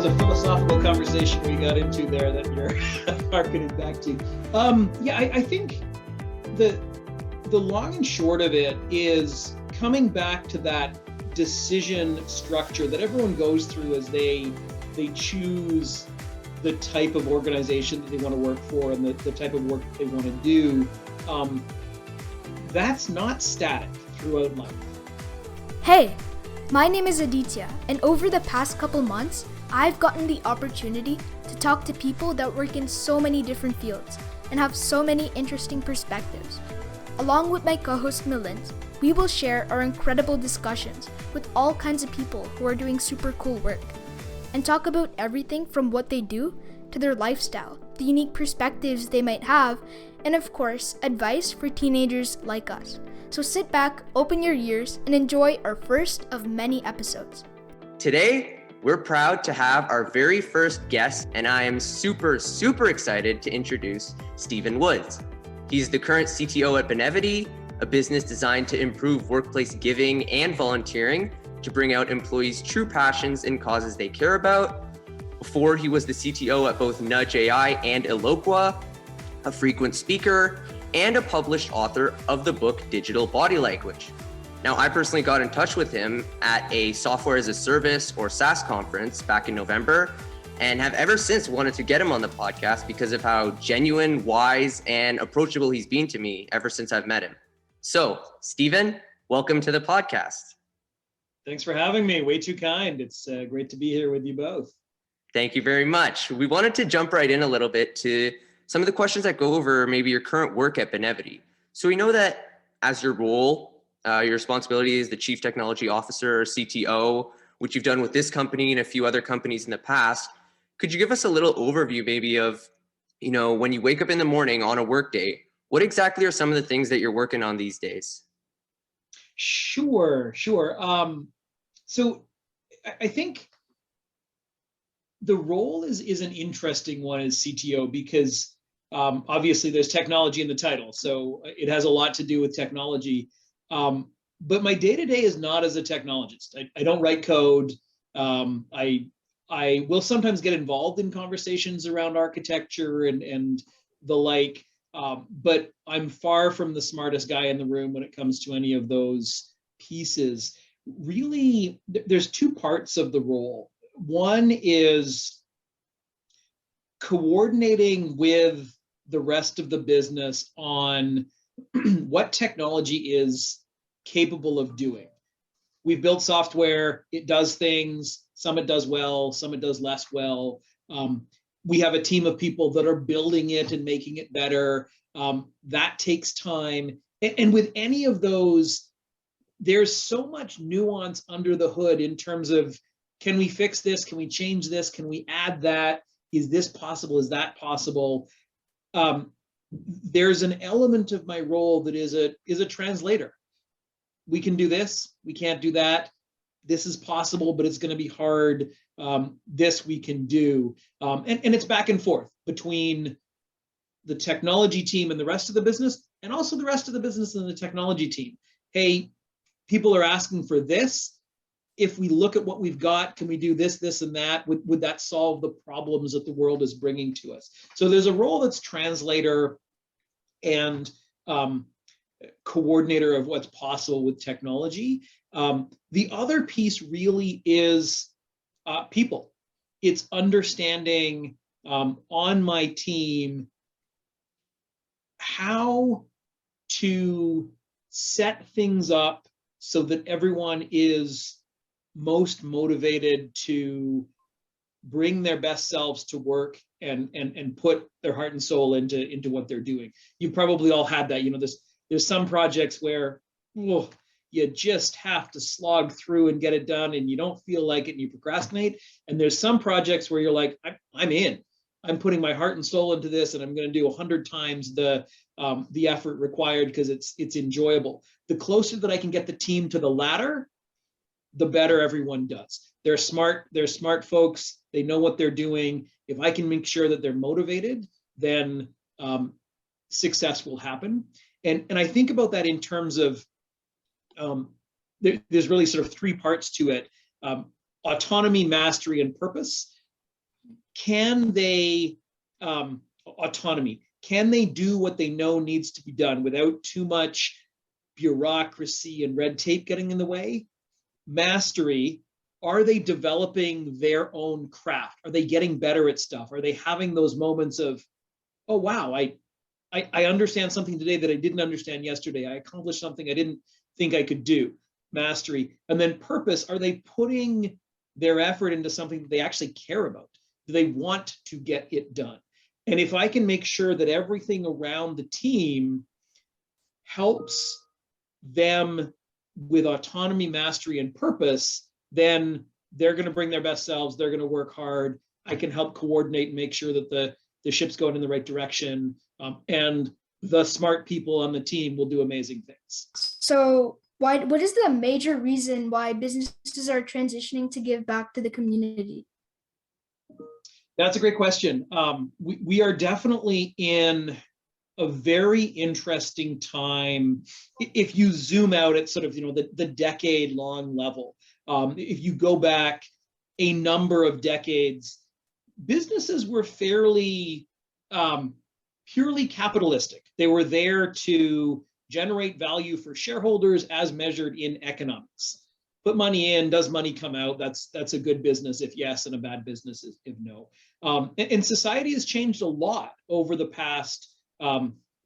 a philosophical conversation we got into there that you're harkening back to. I think the long and short of it is coming back to that decision structure that everyone goes through as they choose the type of organization that they want to work for and the type of work that they want to do. That's not static throughout life. Hey, my name is Aditya, and over the past couple months, I've gotten the opportunity to talk to people that work in so many different fields and have so many interesting perspectives. Along with my co-host Milind, we will share our incredible discussions with all kinds of people who are doing super cool work and talk about everything from what they do to their lifestyle, the unique perspectives they might have, and of course, advice for teenagers like us. So sit back, open your ears, and enjoy our first of many episodes. Today, we're proud to have our very first guest, and I am super excited to introduce Stephen Woods. He's the current CTO at Benevity, a business designed to improve workplace giving and volunteering to bring out employees' true passions and causes they care about. Before, he was the CTO at both Nudge.ai and Eloqua, a frequent speaker, and a published author of the book Digital Body Language. Now, I personally got in touch with him at a software as a service or SaaS conference back in November and have ever since wanted to get him on the podcast because of how genuine, wise, and approachable he's been to me ever since I've met him. So, Stephen, welcome to the podcast. Thanks for having me. Way too kind. It's great to be here with you both. Thank you very much. We wanted to jump right in a little bit to some of the questions that go over maybe your current work at Benevity. So we know that as your role, your responsibility is the Chief Technology Officer or CTO, which you've done with this company and a few other companies in the past. Could you give us a little overview maybe of, when you wake up in the morning on a work day, what exactly are some of the things that you're working on these days? Sure. So I think the role is an interesting one as CTO because obviously there's technology in the title, so it has a lot to do with technology. But my day-to-day is not as a technologist. I don't write code. I will sometimes get involved in conversations around architecture and the like, but I'm far from the smartest guy in the room when it comes to any of those pieces. Really, there's two parts of the role. One is coordinating with the rest of the business on what technology is capable of doing. We've built software, it does things, some it does well, some it does less well. We have a team of people that are building it and making it better. That takes time. And with any of those, there's so much nuance under the hood in terms of, can we fix this? Can we change this? Can we add that? Is this possible? Is that possible? There's an element of my role that is a translator. We can do this. We can't do that. This is possible, but it's going to be hard. This we can do. And it's back and forth between the technology team and the rest of the business, and also the rest of the business and the technology team. Hey, people are asking for this. If we look at what we've got, can we do this, this, and that? Would that solve the problems that the world is bringing to us? So there's a role that's translator and coordinator of what's possible with technology. The other piece really is people. It's understanding on my team how to set things up so that everyone is most motivated to bring their best selves to work and put their heart and soul into what they're doing. You probably all had that. There's some projects where you just have to slog through and get it done, and you don't feel like it and you procrastinate. And there's some projects where you're like, I'm in. I'm putting my heart and soul into this, and I'm going to do 100 times the effort required because it's enjoyable. The closer that I can get the team to the latter, the better everyone does. They're smart folks. They know what they're doing. If I can make sure that they're motivated, then success will happen. And I think about that in terms of there's really sort of three parts to it: autonomy, mastery, and purpose. can they, autonomy, can they do what they know needs to be done without too much bureaucracy and red tape getting in the way? Mastery, are they developing their own craft? Are they getting better at stuff? Are they having those moments of, oh, wow, I understand something today that I didn't understand yesterday. I accomplished something I didn't think I could do. Mastery. And then purpose, are they putting their effort into something that they actually care about? Do they want to get it done? And if I can make sure that everything around the team helps them with autonomy, mastery, and purpose, then they're going to bring their best selves. They're going to work hard. I can help coordinate and make sure that the ship's going in the right direction. And the smart people on the team will do amazing things. So what is the major reason why businesses are transitioning to give back to the community? That's a great question. We are definitely in a very interesting time. If you zoom out at sort of, the decade-long level, if you go back a number of decades, businesses were fairly purely capitalistic. They were there to generate value for shareholders as measured in economics. Put money in, does money come out? That's a good business if yes, and a bad business if no. And society has changed a lot over the past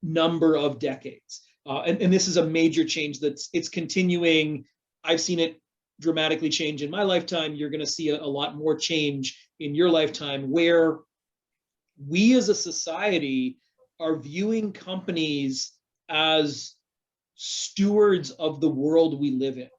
number of decades. And this is a major change it's continuing. I've seen it dramatically change in my lifetime. You're going to see a lot more change in your lifetime, where we as a society are viewing companies as stewards of the world we live in.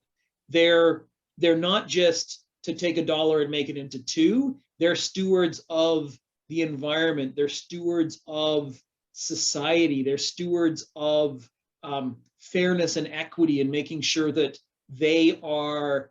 They're not just to take a dollar and make it into two. They're stewards of the environment. They're stewards of society. They're stewards of fairness and equity, and making sure that they are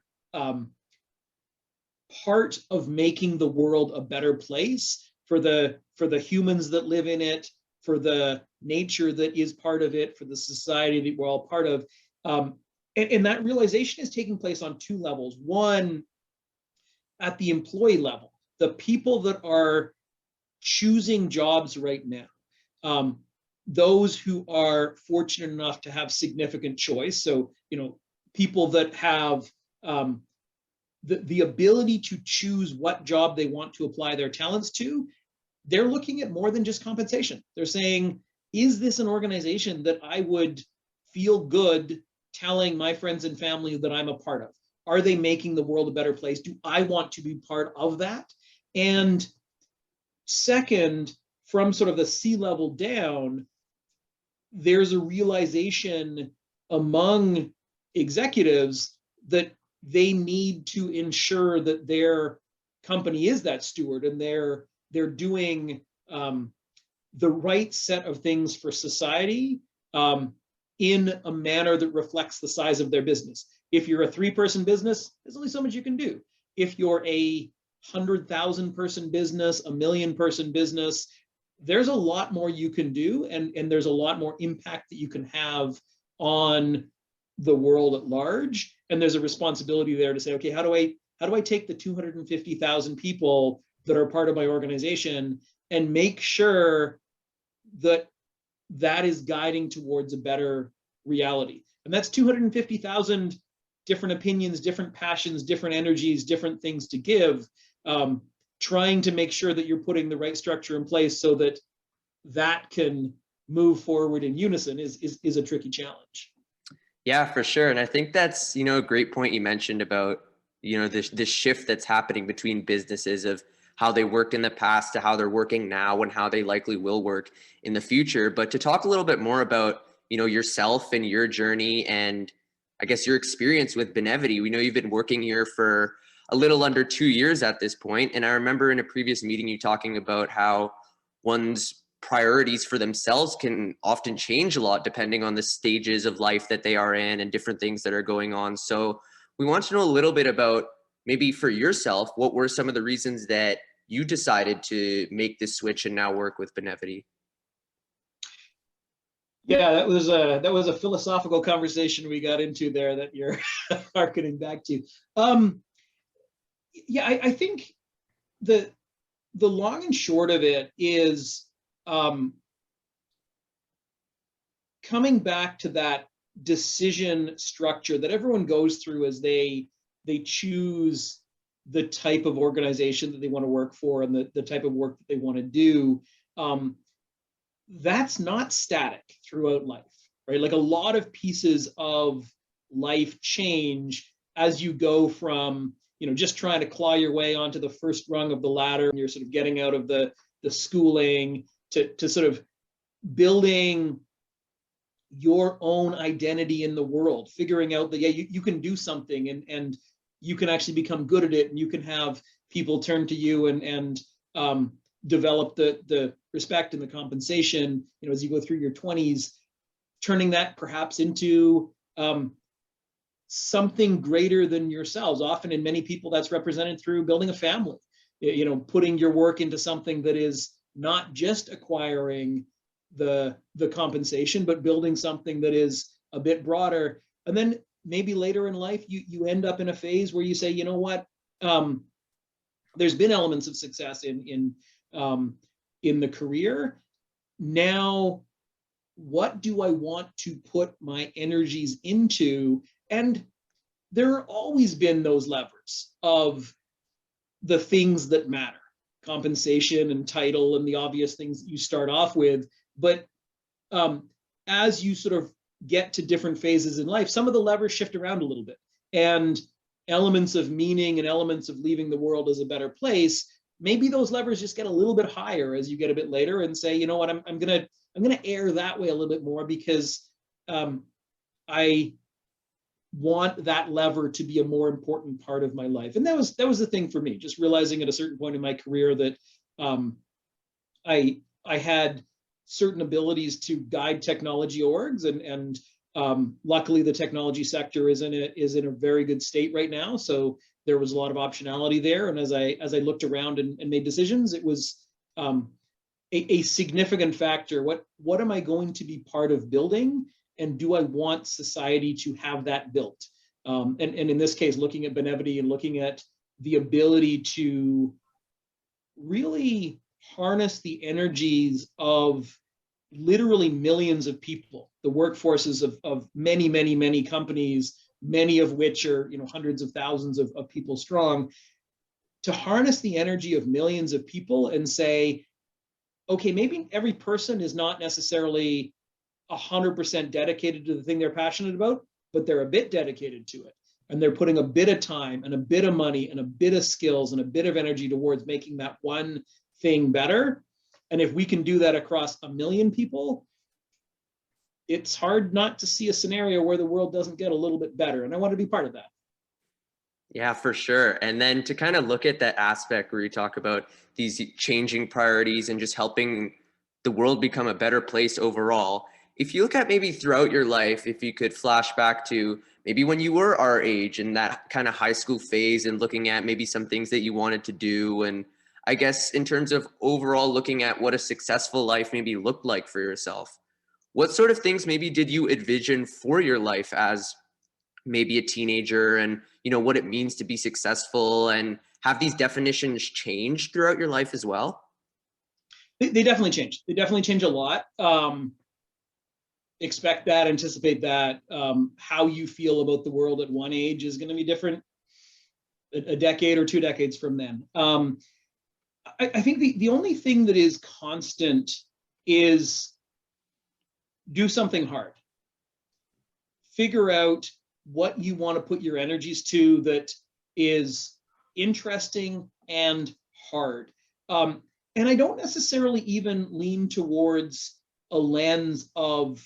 part of making the world a better place for the humans that live in it, for the nature that is part of it, for the society that we're all part of. And that realization is taking place on two levels. One, at the employee level, the people that are choosing jobs right now, those who are fortunate enough to have significant choice. So, people that have the ability to choose what job they want to apply their talents to, they're looking at more than just compensation. They're saying, is this an organization that I would feel good telling my friends and family that I'm a part of? Are they making the world a better place? Do I want to be part of that? And second, from sort of the C-level down, there's a realization among executives that they need to ensure that their company is that steward, and they're doing the right set of things for society in a manner that reflects the size of their business. If you're a 3-person business, there's only so much you can do. If you're a 100,000 person business, a 1,000,000 person business, there's a lot more you can do, and there's a lot more impact that you can have on the world at large. And there's a responsibility there to say, okay, how do I take the 250,000 people that are part of my organization and make sure that that is guiding towards a better reality? And that's 250,000 different opinions, different passions, different energies, different things to give, trying to make sure that you're putting the right structure in place so that that can move forward in unison is a tricky challenge. Yeah, for sure. And I think that's, a great point you mentioned about, this shift that's happening between businesses of how they worked in the past to how they're working now and how they likely will work in the future. But to talk a little bit more about, yourself and your journey and I guess your experience with Benevity. We know you've been working here for a little under 2 years at this point. And I remember in a previous meeting you talking about how one's priorities for themselves can often change a lot depending on the stages of life that they are in and different things that are going on. So we want to know a little bit about, maybe for yourself, what were some of the reasons that you decided to make this switch and now work with Benevity? Yeah, that was a philosophical conversation we got into there that you're harkening back to. Yeah, I think the the long and short of it is coming back to that decision structure that everyone goes through as they choose the type of organization that they want to work for and the type of work that they want to do. That's not static throughout life, right? Like a lot of pieces of life change as you go from, just trying to claw your way onto the first rung of the ladder, and you're sort of getting out of the schooling to sort of building your own identity in the world, figuring out that, yeah, you can do something and you can actually become good at it, and you can have people turn to you and develop the respect and the compensation, as you go through your 20s, turning that perhaps into something greater than yourselves. Often in many people, that's represented through building a family, putting your work into something that is not just acquiring the compensation, but building something that is a bit broader. And then maybe later in life, you end up in a phase where you say, you know what, there's been elements of success in the career. Now, what do I want to put my energies into? And there have always been those levers of the things that matter, compensation and title and the obvious things that you start off with. But as you sort of get to different phases in life, some of the levers shift around a little bit, and elements of meaning and elements of leaving the world as a better place, maybe those levers just get a little bit higher as you get a bit later and say, you know what, I'm gonna err that way a little bit more, because I want that lever to be a more important part of my life. And that was the thing for me, just realizing at a certain point in my career that I had certain abilities to guide technology orgs, and luckily the technology sector is in a very good state right now. So there was a lot of optionality there. And as I looked around and made decisions, it was a significant factor. What am I going to be part of building? And do I want society to have that built? And in this case, looking at Benevity and looking at the ability to really harness the energies of literally millions of people, the workforces of many, many, many companies, many of which are hundreds of thousands of people strong, to harness the energy of millions of people and say, okay, maybe every person is not necessarily 100% dedicated to the thing they're passionate about, but they're a bit dedicated to it. And they're putting a bit of time and a bit of money and a bit of skills and a bit of energy towards making that one thing better. And if we can do that across 1 million people, it's hard not to see a scenario where the world doesn't get a little bit better. And I want to be part of that. Yeah, for sure. And then to kind of look at that aspect where you talk about these changing priorities and just helping the world become a better place overall, if you look at maybe throughout your life, if you could flash back to maybe when you were our age and that kind of high school phase and looking at maybe some things that you wanted to do, and I guess in terms of overall looking at what a successful life maybe looked like for yourself, what sort of things maybe did you envision for your life as maybe a teenager, and what it means to be successful, and have these definitions changed throughout your life as well? They definitely change. They definitely change a lot. Expect that, anticipate that. How you feel about the world at one age is going to be different a decade or 2 decades from then. I think the only thing that is constant is do something hard. Figure out what you want to put your energies to that is interesting and hard. And I don't necessarily even lean towards a lens of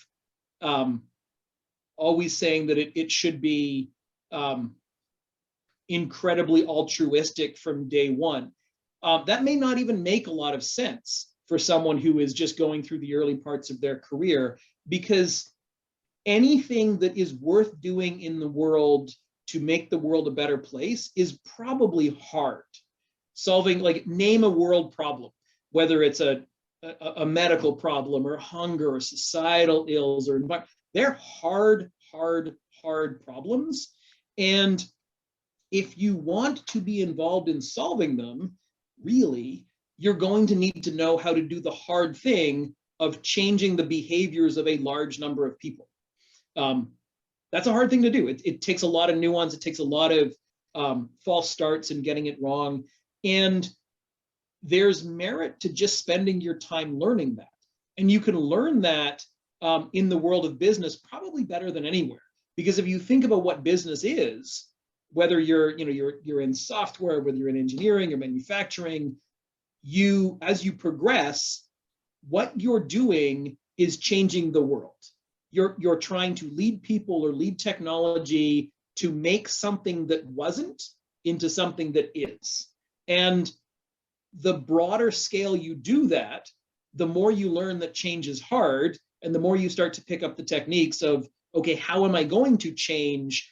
always saying that it should be incredibly altruistic from day one. That may not even make a lot of sense for someone who is just going through the early parts of their career, because anything that is worth doing in the world to make the world a better place is probably hard. Solving, like, name a world problem, whether it's a medical problem or hunger or societal ills or environment. They're hard problems. And if you want to be involved in solving them, really, you're going to need to know how to do the hard thing of changing the behaviors of a large number of people. That's a hard thing to do. It takes a lot of nuance. It takes a lot of false starts and getting it wrong. And there's merit to just spending your time learning that. And you can learn that in the world of business probably better than anywhere. Because if you think about what business is, whether you're in software, whether you're in engineering or manufacturing, as you progress, what you're doing is changing the world. You're trying to lead people or lead technology to make something that wasn't into something that is. And the broader scale you do that, the more you learn that change is hard, and the more you start to pick up the techniques of, okay, how am I going to change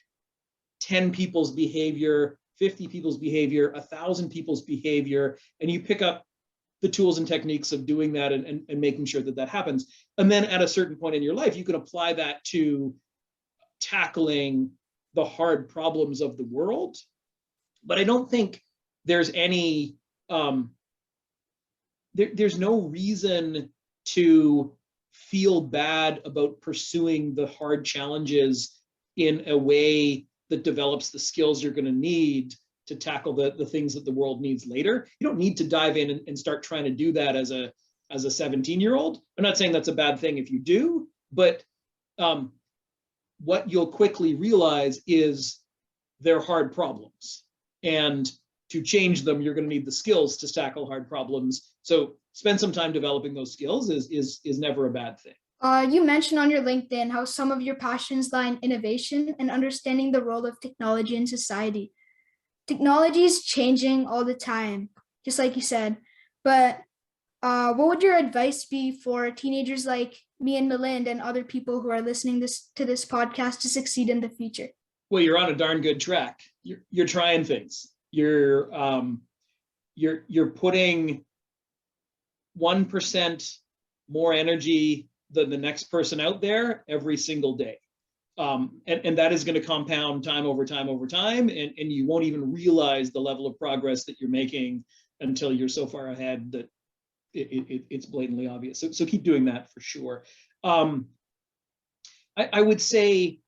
10 people's behavior, 50 people's behavior, 1,000 people's behavior, and you pick up the tools and techniques of doing that and making sure that that happens. And then at a certain point in your life, you can apply that to tackling the hard problems of the world. But I don't think there's any, there's no reason to feel bad about pursuing the hard challenges in a way that develops the skills you're going to need to tackle the things that the world needs later. You don't need to dive in and start trying to do that as a 17-year-old. I'm not saying that's a bad thing if you do, but what you'll quickly realize is they're hard problems. And to change them, you're going to need the skills to tackle hard problems. So spend some time developing those skills is never a bad thing. You mentioned on your LinkedIn how some of your passions lie in innovation and understanding the role of technology in society. Technology is changing all the time, just like you said. But what would your advice be for teenagers like me and Milind and other people who are listening to this podcast to succeed in the future? Well, you're on a darn good track. You're trying things. You're putting 1% more energy than the next person out there every single day. And that is going to compound time over time over time, and you won't even realize the level of progress that you're making until you're so far ahead that it's blatantly obvious. So keep doing that for sure. I would say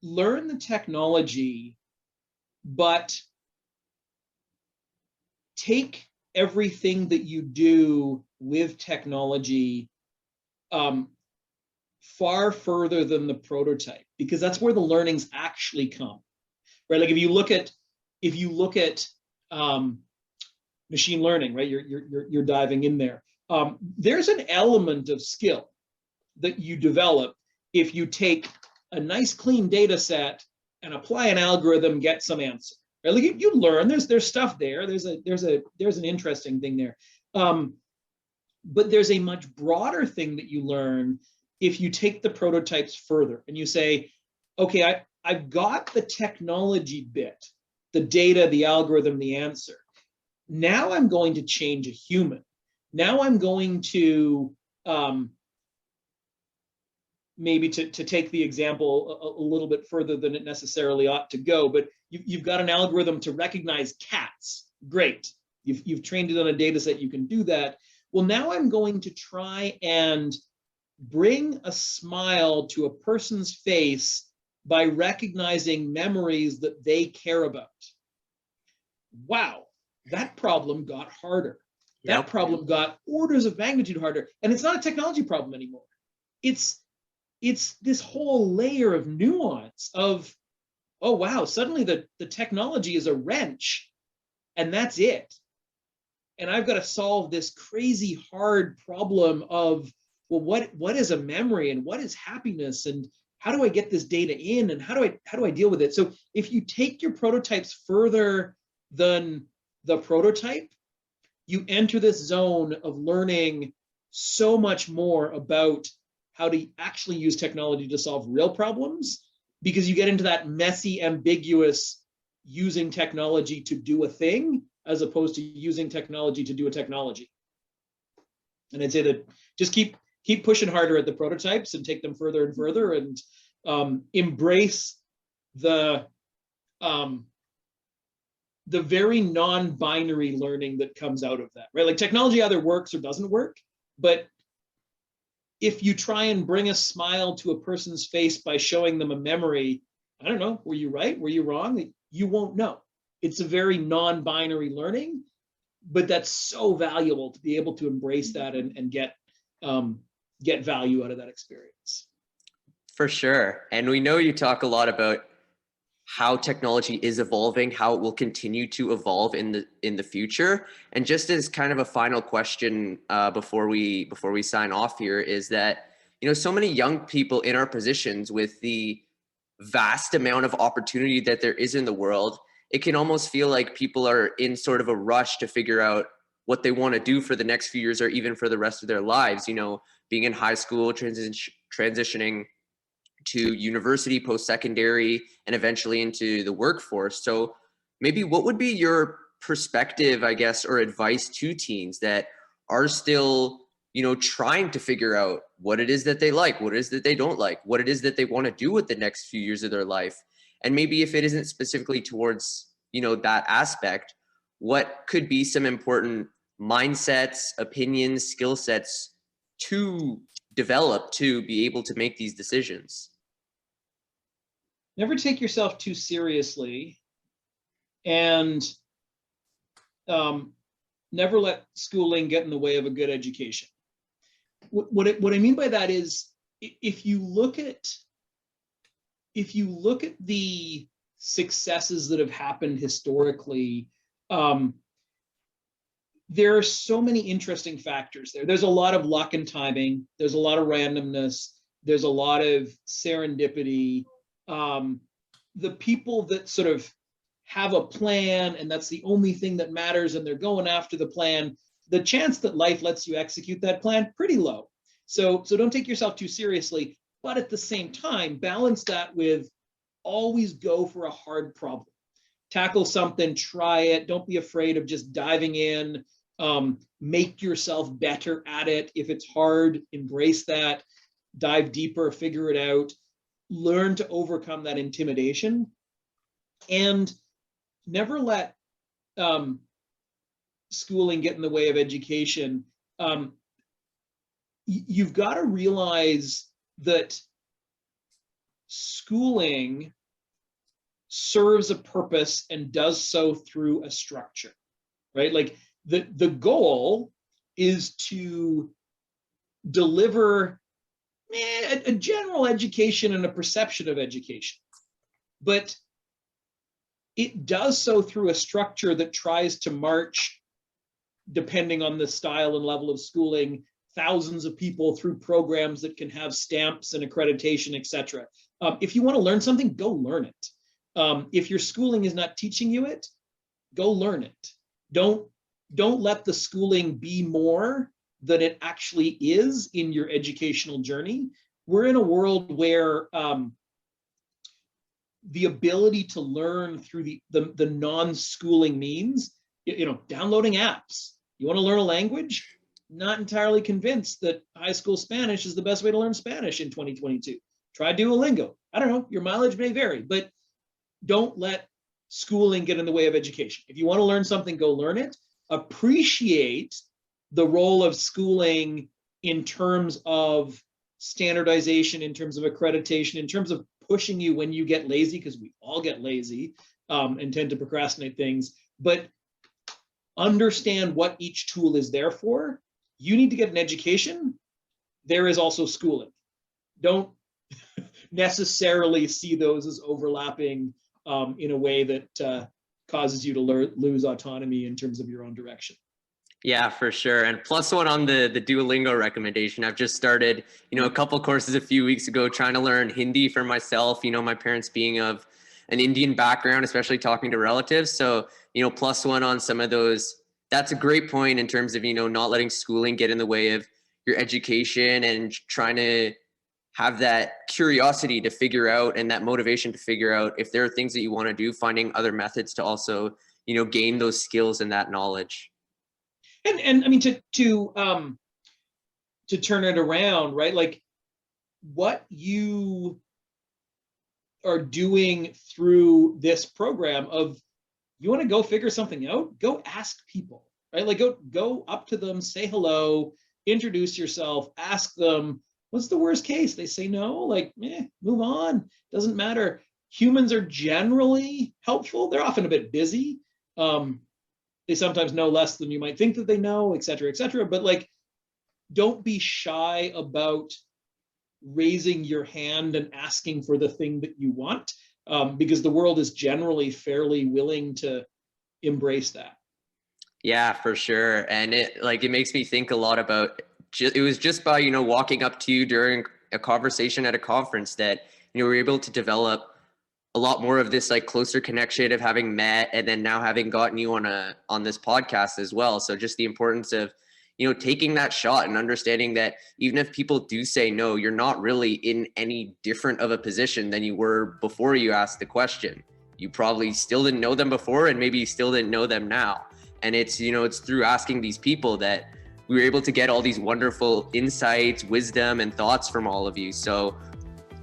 learn the technology, but take everything that you do with technology far further than the prototype, because that's where the learnings actually come, right? Like if you look at machine learning, right? You're diving in there. There's an element of skill that you develop if you take a nice clean data set and apply an algorithm, get some answer. Right? Like you learn. There's stuff there. There's an interesting thing there. But there's a much broader thing that you learn if you take the prototypes further and you say, okay, I've got the technology bit, the data, the algorithm, the answer. Now I'm going to change a human. Now I'm going to, maybe to take the example a little bit further than it necessarily ought to go, but you've got an algorithm to recognize cats. Great. You've trained it on a data set, you can do that. Well, now I'm going to try and bring a smile to a person's face by recognizing memories that they care about. Wow, that problem got harder. That problem got orders of magnitude harder. And it's not a technology problem anymore. It's this whole layer of nuance of, oh, wow, suddenly the technology is a wrench and that's it. And I've got to solve this crazy hard problem of, well, what is a memory and what is happiness and how do I get this data in and how do I deal with it? So if you take your prototypes further than the prototype, you enter this zone of learning so much more about how to actually use technology to solve real problems, because you get into that messy, ambiguous using technology to do a thing as opposed to using technology to do a technology. And I'd say that just keep pushing harder at the prototypes and take them further and further, and embrace the the very non-binary learning that comes out of that, right? Like technology either works or doesn't work, but if you try and bring a smile to a person's face by showing them a memory, I don't know, were you right? Were you wrong? You won't know. It's a very non-binary learning, but that's so valuable to be able to embrace that and get value out of that experience. For sure. And we know you talk a lot about how technology is evolving, how it will continue to evolve in the future. And just as kind of a final question before we sign off here is that, you know, so many young people in our positions with the vast amount of opportunity that there is in the world, it can almost feel like people are in sort of a rush to figure out what they want to do for the next few years or even for the rest of their lives, you know, being in high school, transitioning to university, post-secondary, and eventually into the workforce. So maybe what would be your perspective, I guess, or advice to teens that are still, you know, trying to figure out what it is that they like, what it is that they don't like, what it is that they want to do with the next few years of their life? And maybe if it isn't specifically towards, you know, that aspect, what could be some important mindsets, opinions, skill sets to develop to be able to make these decisions? Never take yourself too seriously, and never let schooling get in the way of a good education. What I mean by that is, if you look at the successes that have happened historically, there are so many interesting factors there. There's a lot of luck and timing. There's a lot of randomness. There's a lot of serendipity. The people that sort of have a plan and that's the only thing that matters and they're going after the plan, the chance that life lets you execute that plan, pretty low. So don't take yourself too seriously, but at the same time, balance that with always go for a hard problem. Tackle something, try it. Don't be afraid of just diving in. Make yourself better at it. If it's hard, embrace that. Dive deeper, figure it out. Learn to overcome that intimidation, and never let schooling get in the way of education. You've got to realize that schooling serves a purpose and does so through a structure, right? Like the goal is to deliver a general education and a perception of education, but it does so through a structure that tries to march, depending on the style and level of schooling, thousands of people through programs that can have stamps and accreditation, etc. If you want to learn something, go learn it. If your schooling is not teaching you it, go learn it. Don't let the schooling be more than it actually is in your educational journey. We're in a world where the ability to learn through the non-schooling means, you know, downloading apps. You want to learn a language? Not entirely convinced that high school Spanish is the best way to learn Spanish in 2022. Try Duolingo. I don't know, your mileage may vary, but don't let schooling get in the way of education. If you want to learn something, go learn it. Appreciate the role of schooling in terms of standardization, in terms of accreditation, in terms of pushing you when you get lazy, because we all get lazy and tend to procrastinate things, but understand what each tool is there for. You need to get an education. There is also schooling. Don't necessarily see those as overlapping in a way that causes you to lose autonomy in terms of your own direction. Yeah, for sure. And +1 on the Duolingo recommendation. I've just started, you know, a couple courses a few weeks ago trying to learn Hindi for myself, you know, my parents being of an Indian background, especially talking to relatives. So, you know, +1 on some of those. That's a great point in terms of, you know, not letting schooling get in the way of your education and trying to have that curiosity to figure out and that motivation to figure out if there are things that you want to do, finding other methods to also, you know, gain those skills and that knowledge. And I mean, to turn it around, right? Like what you are doing through this program of you want to go figure something out, go ask people, right? Like go up to them, say hello, introduce yourself, ask them, what's the worst case? They say no, like, move on. Doesn't matter. Humans are generally helpful. They're often a bit busy. They sometimes know less than you might think that they know, et cetera, et cetera. But like, don't be shy about raising your hand and asking for the thing that you want, because the world is generally fairly willing to embrace that. Yeah, for sure. And it makes me think a lot about, it was just by, walking up to you during a conversation at a conference that, we were able to develop a lot more of this like closer connection of having met and then now having gotten you on this podcast as well. So just the importance of, taking that shot and understanding that even if people do say no, you're not really in any different of a position than you were before you asked the question. You probably still didn't know them before, and maybe you still didn't know them now. And it's, it's through asking these people that we were able to get all these wonderful insights, wisdom, and thoughts from all of you. So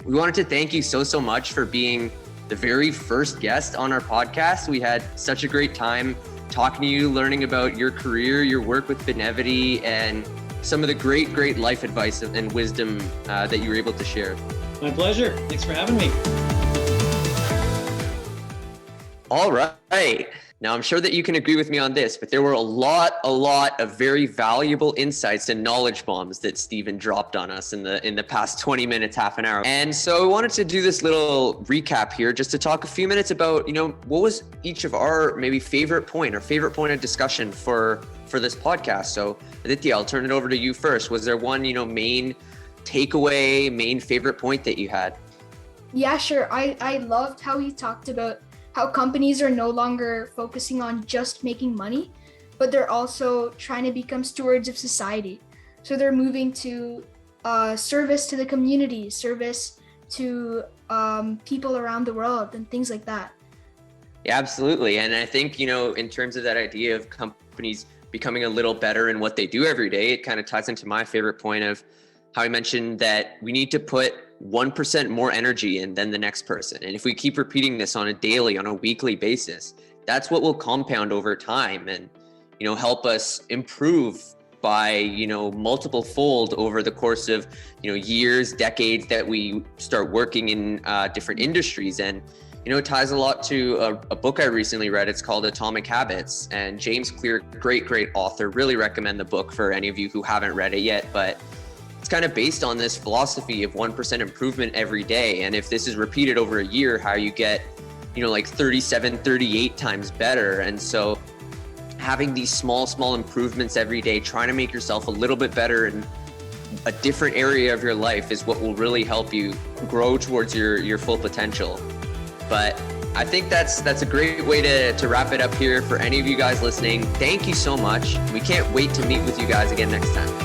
we wanted to thank you so much for being the very first guest on our podcast. We had such a great time talking to you, learning about your career, your work with Benevity, and some of the great life advice and wisdom that you were able to share. My pleasure. Thanks for having me. All right. Now, I'm sure that you can agree with me on this, but there were a lot of very valuable insights and knowledge bombs that Steven dropped on us in the past 20 minutes, half an hour. And so I wanted to do this little recap here just to talk a few minutes about, what was each of our maybe favorite point of discussion for this podcast. So Aditya, I'll turn it over to you first. Was there one, main takeaway, main favorite point that you had? Yeah, sure. I loved how he talked about how companies are no longer focusing on just making money, but they're also trying to become stewards of society. So they're moving to service to the community, service to people around the world and things like that. Yeah, absolutely. And I think, in terms of that idea of companies becoming a little better in what they do every day, it kind of ties into my favorite point of how I mentioned that we need to put 1% more energy in than the next person. And if we keep repeating this on a daily, on a weekly basis, that's what will compound over time and, help us improve by, multiple fold over the course of, years, decades that we start working in different industries. And, it ties a lot to a book I recently read. It's called Atomic Habits, and James Clear, great author. Really recommend the book for any of you who haven't read it yet, but it's kind of based on this philosophy of 1% improvement every day. And if this is repeated over a year, how you get, 37, 38 times better. And so having these small improvements every day, trying to make yourself a little bit better in a different area of your life is what will really help you grow towards your full potential. But I think that's a great way to wrap it up here for any of you guys listening. Thank you so much. We can't wait to meet with you guys again next time.